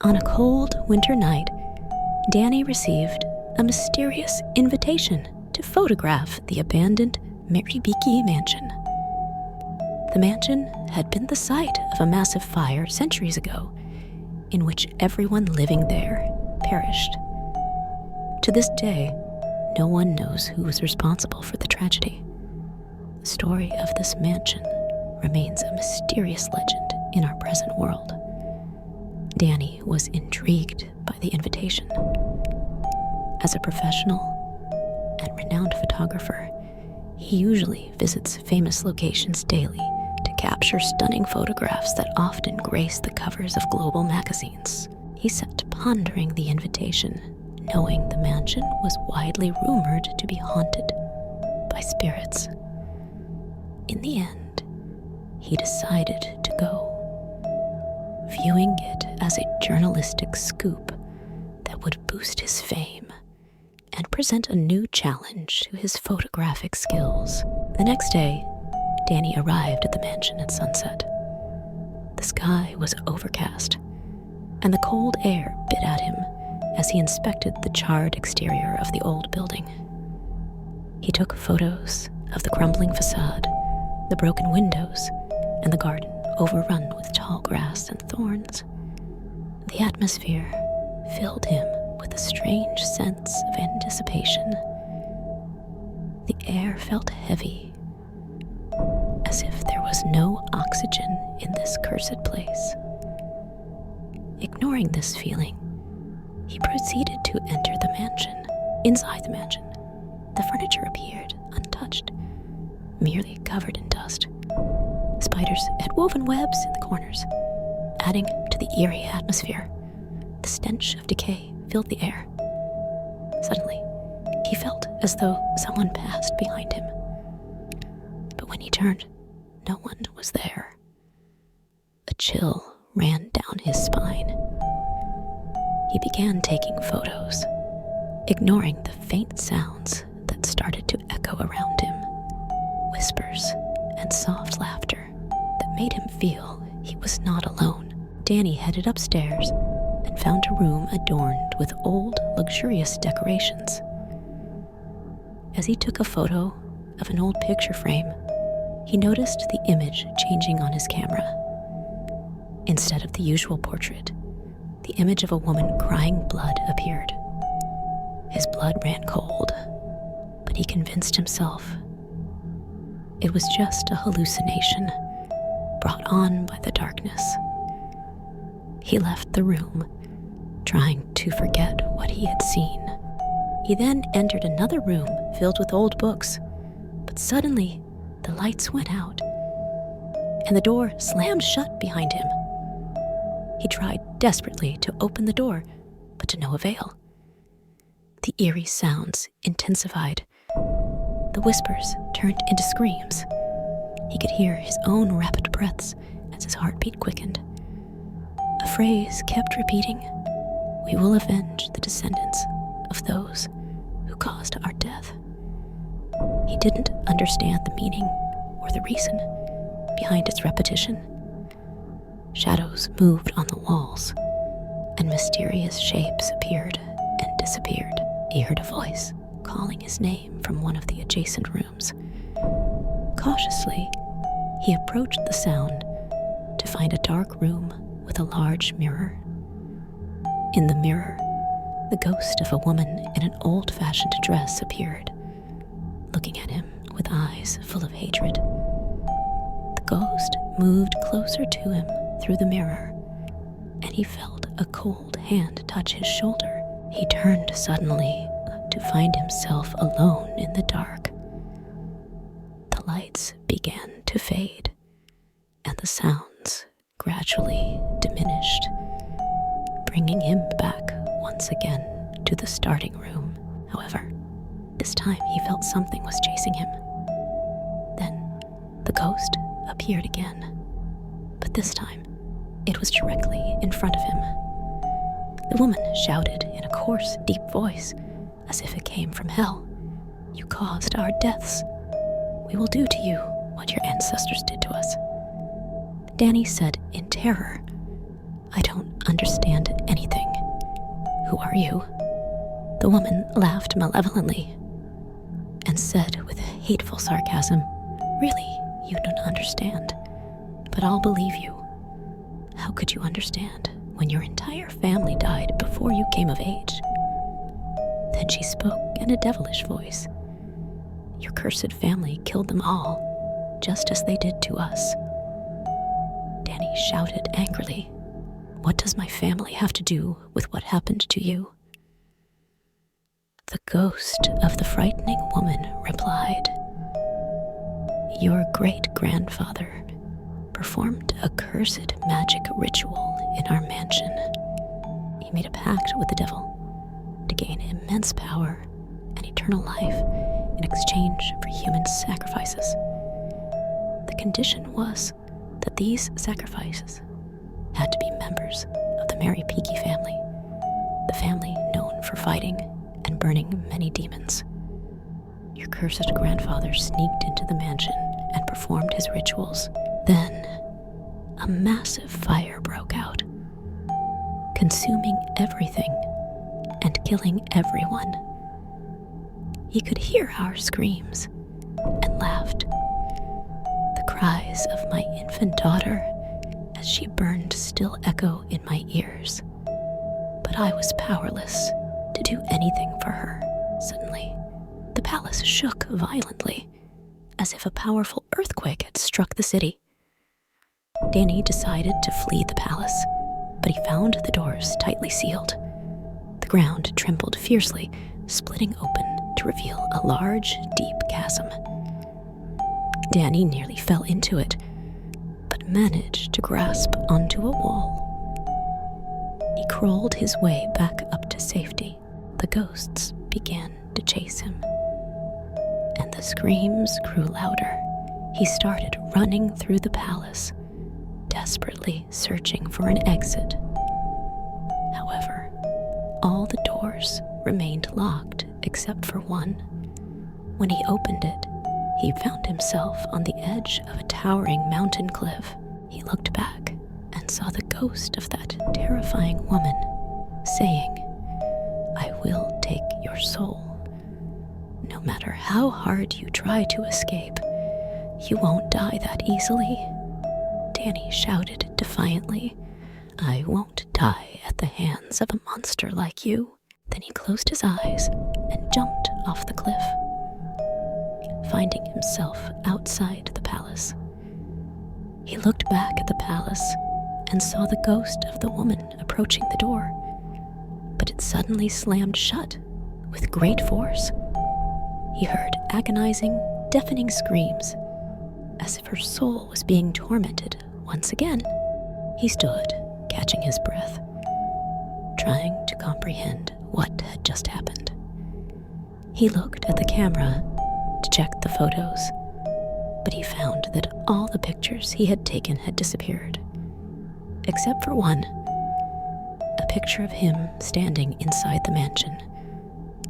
On a cold winter night, Danny received a mysterious invitation to photograph the abandoned Peake mansion. The mansion had been the site of a massive fire centuries ago, in which everyone living there perished. To this day, no one knows who was responsible for the tragedy. The story of this mansion remains a mysterious legend in our present world. Danny was intrigued by the invitation. As a professional and renowned photographer, he usually visits famous locations daily to capture stunning photographs that often grace the covers of global magazines. He sat pondering the invitation, knowing the mansion was widely rumored to be haunted by spirits. In the end, he decided to go, viewing it as a journalistic scoop that would boost his fame and present a new challenge to his photographic skills. The next day, Danny arrived at the mansion at sunset. The sky was overcast, and the cold air bit at him as he inspected the charred exterior of the old building. He took photos of the crumbling facade, the broken windows, and the garden overrun with tall grass and thorns. The atmosphere filled him with a strange sense of anticipation. The air felt heavy, as if there was no oxygen in this cursed place. Ignoring this feeling, he proceeded to enter the mansion. Inside the mansion, the furniture appeared untouched, merely covered in dust. Spiders had woven webs in the corners, adding to the eerie atmosphere. The stench of decay filled the air. Suddenly, he felt as though someone passed behind him. But when he turned, no one was there. A chill ran down his spine. He began taking photos, ignoring the faint sounds that started to echo around him. Whispers and soft laughter that made him feel he was not alone. Danny headed upstairs and found a room adorned with old, luxurious decorations. As he took a photo of an old picture frame, he noticed the image changing on his camera. Instead of the usual portrait, the image of a woman crying blood appeared. His blood ran cold, but he convinced himself it was just a hallucination brought on by the darkness. He left the room, trying to forget what he had seen. He then entered another room filled with old books, but suddenly the lights went out, and the door slammed shut behind him. He tried desperately to open the door, but to no avail. The eerie sounds intensified. The whispers turned into screams. He could hear his own rapid breaths as his heartbeat quickened. A phrase kept repeating, "We will avenge the descendants of those who caused our death." He didn't understand the meaning or the reason behind its repetition. Shadows moved on the walls, and mysterious shapes appeared and disappeared. He heard a voice calling his name from one of the adjacent rooms. Cautiously, he approached the sound to find a dark room with a large mirror. In the mirror, the ghost of a woman in an old-fashioned dress appeared, looking at him with eyes full of hatred. The ghost moved closer to him through the mirror, and he felt a cold hand touch his shoulder. He turned suddenly to find himself alone in the dark. The lights began to fade, and the sounds gradually diminished, bringing him back once again to the starting room. However, this time he felt something was chasing him. Then the ghost appeared again, but this time it was directly in front of him. The woman shouted in a coarse, deep voice, as if it came from hell, "You caused our deaths. We will do to you what your ancestors did to us." Danny said in terror, I don't understand anything. Who are you? The woman laughed malevolently and said with hateful sarcasm, Really, you don't understand, but I'll believe you. How could you understand when your entire family died before you came of age? Then she spoke in a devilish voice. Your cursed family killed them all, just as they did to us. Danny shouted angrily, What does my family have to do with what happened to you? The ghost of the frightening woman replied, Your great-grandfather performed a cursed magic ritual in our mansion. He made a pact with the devil to gain immense power and eternal life in exchange for human sacrifices. The condition was that these sacrifices had to be members of the Mary Peake family, the family known for fighting and burning many demons. Your cursed grandfather sneaked into the mansion and performed his rituals. Then, a massive fire broke out, consuming everything and killing everyone. He could hear our screams and laughed. The cries of my infant daughter as she burned still echo in my ears, but I was powerless to do anything for her. Suddenly, the palace shook violently, as if a powerful earthquake had struck the city. Danny decided to flee the palace, but he found the doors tightly sealed. The ground trembled fiercely, splitting open to reveal a large, deep chasm. Danny nearly fell into it, but managed to grasp onto a wall. He crawled his way back up to safety. The ghosts began to chase him, and the screams grew louder. He started running through the palace, desperately searching for an exit. However, all the doors remained locked except for one. When he opened it, he found himself on the edge of a towering mountain cliff. He looked back and saw the ghost of that terrifying woman, saying, I will take your soul. No matter how hard you try to escape, you won't die that easily. Danny shouted defiantly, I won't die at the hands of a monster like you. Then he closed his eyes and jumped off the cliff, finding himself outside the palace. He looked back at the palace and saw the ghost of the woman approaching the door, but it suddenly slammed shut with great force. He heard agonizing, deafening screams, as if her soul was being tormented once again. He stood, catching his breath, trying to comprehend what had just happened. He looked at the camera to check the photos, but he found that all the pictures he had taken had disappeared, except for one, a picture of him standing inside the mansion,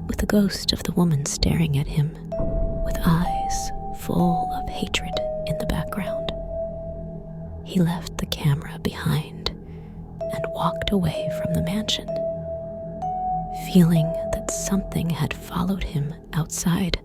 with the ghost of the woman staring at him with eyes full of hatred in the background. He left the camera behind and walked away from the mansion, feeling that something had followed him outside.